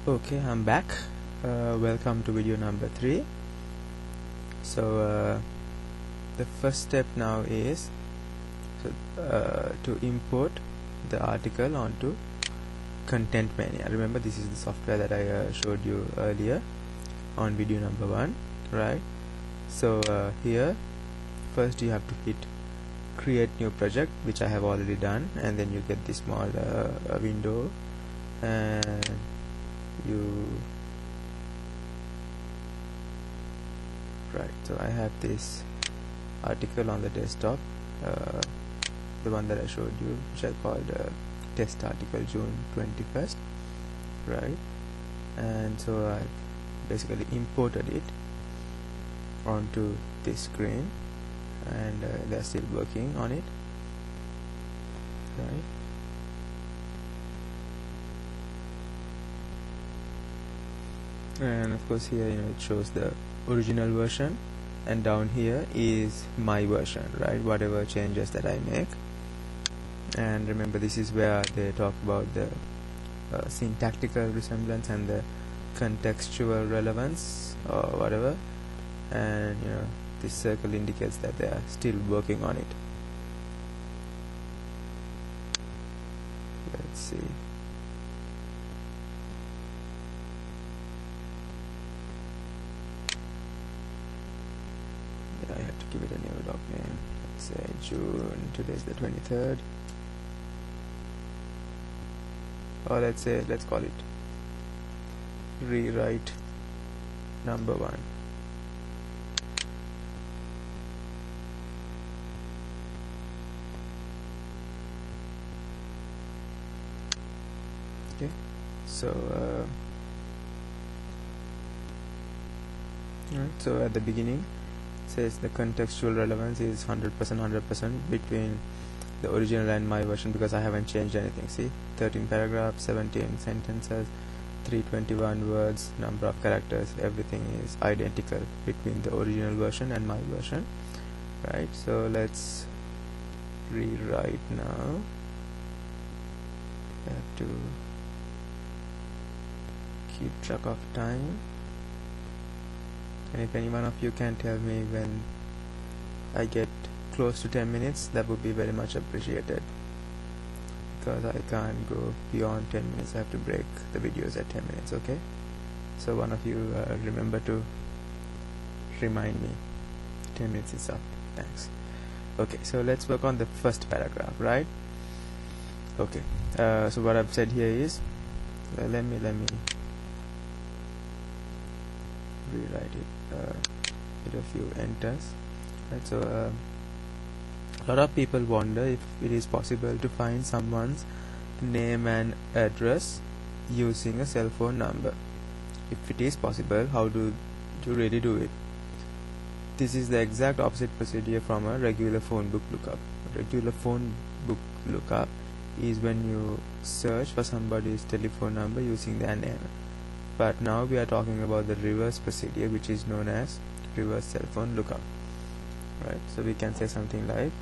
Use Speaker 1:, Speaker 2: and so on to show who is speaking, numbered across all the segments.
Speaker 1: Okay, I'm back. Welcome to video number 3. So the first step now is to import the article onto Content Mania. Remember, this is the software that I showed you earlier on video number 1, right? So here first you have to hit create new project, which I have already done, and then you get this small window, and so I have this article on the desktop, the one that I showed you, which I called test article June 21st, right? And so I basically imported it onto this screen, and they're still working on it, right? And of course here it shows the original version, and down here is my version, right? Whatever changes that I make. And remember, this is where they talk about the syntactical resemblance and the contextual relevance or whatever, and this circle indicates that they are still working on it. Let's see. I have to give it a new doc name. Let's say June, today's the 23rd, or let's call it rewrite number 1. Okay, so so at the beginning says the contextual relevance is 100% between the original and my version, because I haven't changed anything. See, 13 paragraphs, 17 sentences, 321 words, number of characters, everything is identical between the original version and my version, right? So let's rewrite now. I have to keep track of time, and if any one of you can tell me when I get close to 10 minutes, that would be very much appreciated, because I can't go beyond 10 minutes. I have to break the videos at 10 minutes. Okay, so one of you remember to remind me. 10 minutes is up. Thanks. Okay, so let's work on the first paragraph, right? Okay, so what I've said here is, let me rewrite it with a few enters, right? So a lot of people wonder if it is possible to find someone's name and address using a cell phone number. If it is possible, how do you really do it? This is the exact opposite procedure from a regular phone book lookup. A regular phone book lookup is when you search for somebody's telephone number using their name. But now we are talking about the reverse procedure, which is known as reverse cell phone lookup, right? So we can say something like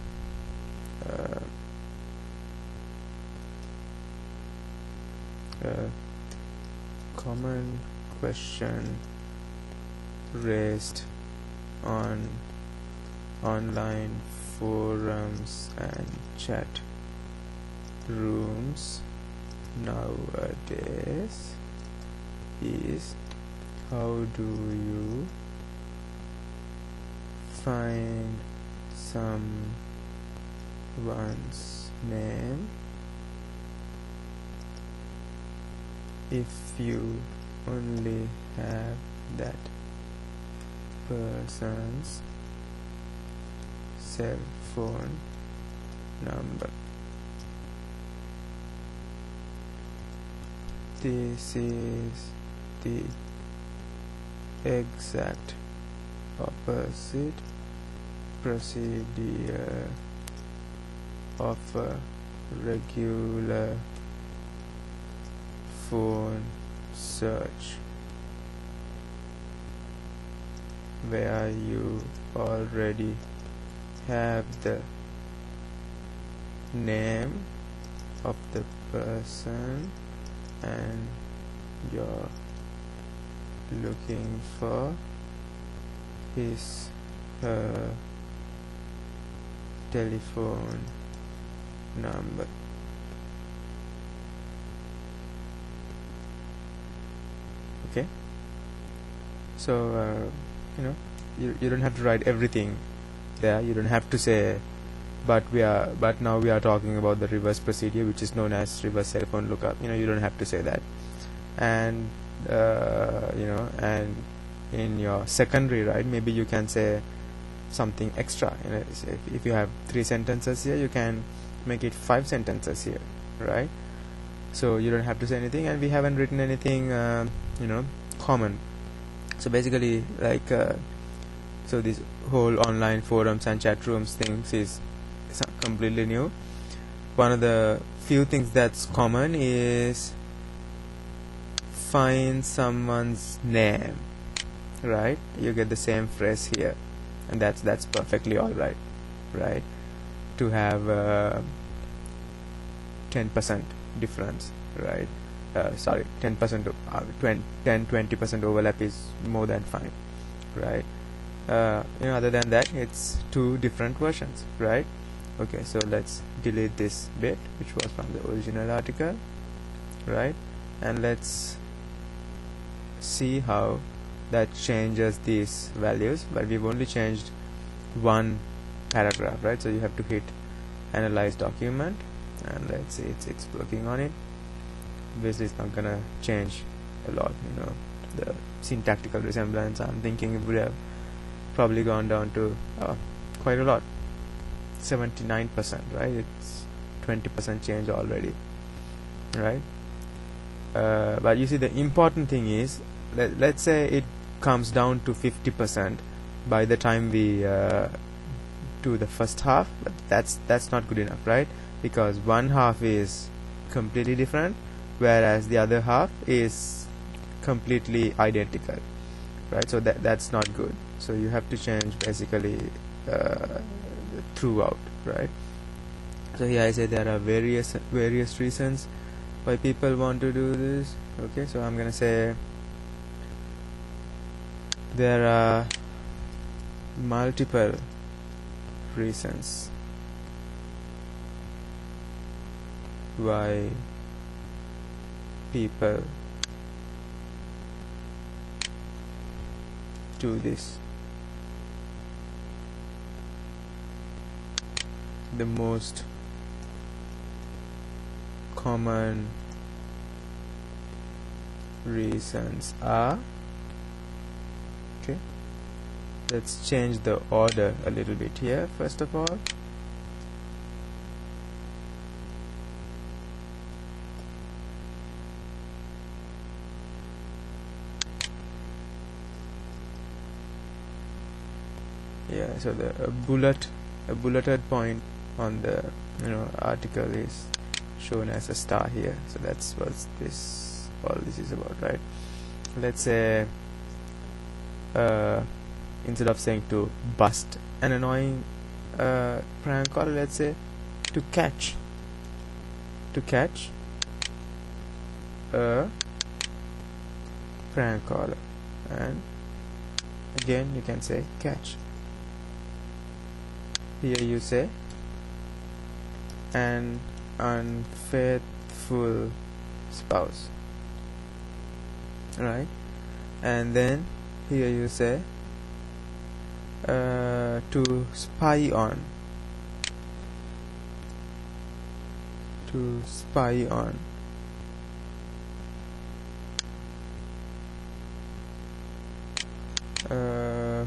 Speaker 1: common question raised on online forums and chat rooms nowadays is, how do you find someone's name if you only have that person's cell phone number? This is the exact opposite procedure of a regular phone search, where you already have the name of the person and you're looking for his telephone number. Okay, so you don't have to write everything there. You don't have to say, but now we are talking about the reverse procedure, which is known as reverse telephone lookup. You don't have to say that. And and in your secondary, right, maybe you can say something extra. If you have 3 sentences here, you can make it 5 sentences here, right? So you don't have to say anything, and we haven't written anything common. So basically, like so this whole online forums and chat rooms things is completely new. One of the few things that's common is find someone's name, right? You get the same phrase here, and that's perfectly all right, right? To have 10% difference, right? Sorry, 10%, 10-20% overlap is more than fine, right? Other than that, it's 2 different versions, right? Okay, so let's delete this bit which was from the original article, right? And let's see how that changes these values. But we've only changed 1 paragraph, right? So you have to hit analyze document, and let's see, it's working on it. Obviously it's not gonna change a lot, the syntactical resemblance. I'm thinking it would have probably gone down to quite a lot, 79%, right? It's 20% change already, right? But you see, the important thing is, let's say it comes down to 50% by the time we do the first half, but that's not good enough, right? Because one half is completely different, whereas the other half is completely identical, right? So that's not good. So you have to change basically throughout, right? So here I say there are various reasons why people want to do this. Okay, so I'm gonna say there are multiple reasons why people do this. The most common reasons are, okay, let's change the order a little bit here. First of all, yeah, so the bulleted point on the article is shown as a star here. So that's what all this is about, right? Let's say instead of saying to bust an annoying prank caller, let's say to catch a prank caller, and again you can say catch. Here you say an unfaithful spouse, right? And then here you say to spy on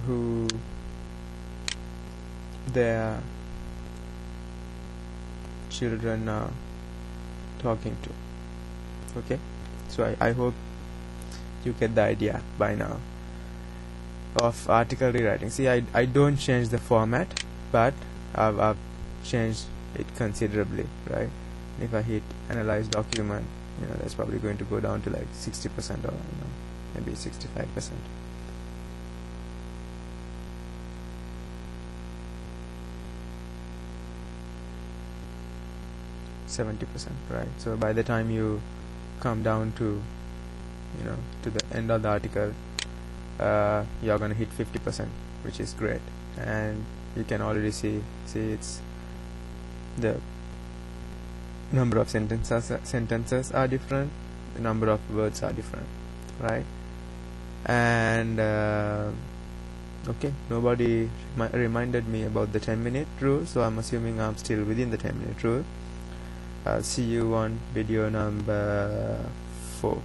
Speaker 1: who their children are talking to. Okay, so I hope you get the idea by now of article rewriting. See, I don't change the format, but I've changed it considerably, right? If I hit analyze document, that's probably going to go down to like 60% or maybe 65%. ,70%, right? So by the time you come down to to the end of the article, you're gonna hit 50%, which is great. And you can already see it's the number of sentences are different, the number of words are different, right? And okay, nobody reminded me about the 10-minute rule, so I'm assuming I'm still within the 10-minute rule. I'll see you on video number 4.